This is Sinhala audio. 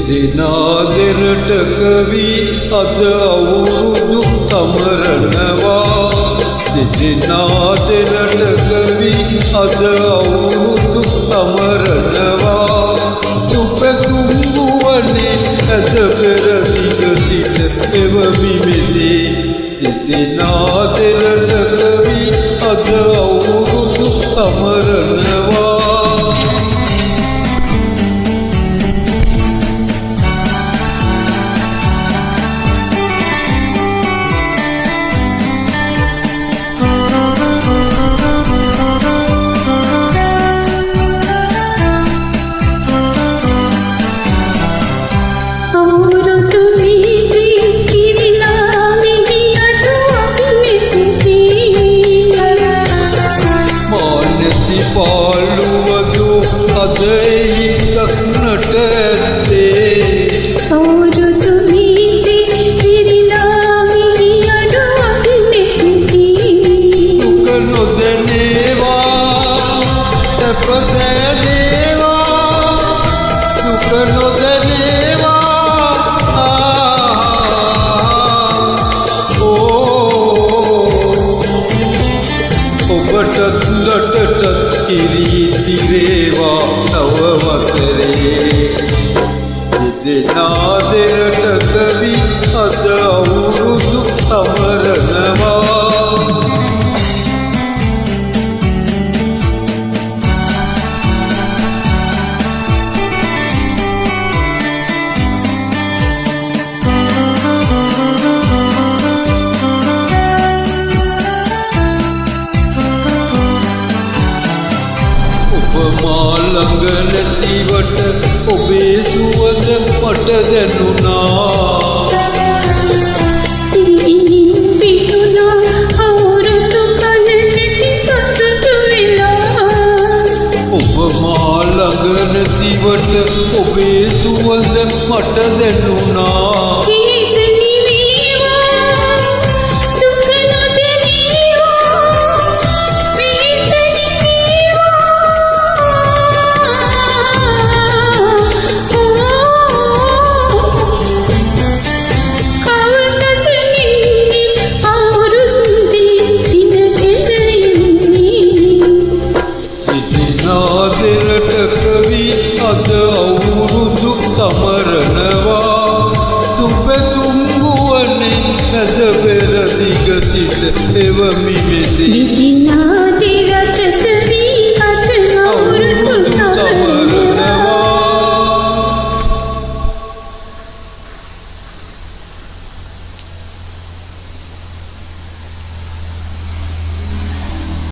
දිනාදෙරට කවි අද අවුරුදු සමරනවා දිනාදෙරට කවි අද අවුරුදු සමරනවා සුපතුම් වුවනේ ඇද පෙර සිට එවමි මෙදී දිනාදෙරට කවි අද අවුරුදු සමරනවා පාළුවදු අදයි දක්නට ඇත්තේ අවුරුදු වීසි පිරිලා මිනි අඩුවක් මෙහිදී දුක නොදැනේවා සැප දැනේවා දුක නොදැනේවා ඔබටත් ලටටත් කිරීතිරේවා නව වසරේ දිනාදෙරට කවි අද අවුරුදු සමරනවා මා ළඟ නැතිවට ඔබේ සුවඳ මට දැනුණා සිහිනින් පිටුණා අවුරුදු කලෙති සතුටු වෙලා ඔබ මා ළඟ නැතිවට ඔබේ සුවඳ මට දැනුණා දිනාදෙරට කවි අද අවුරුදු සමරනවා සුපතුම් වුවනේ නැද පෙර දිග සිට එවමි මෙදී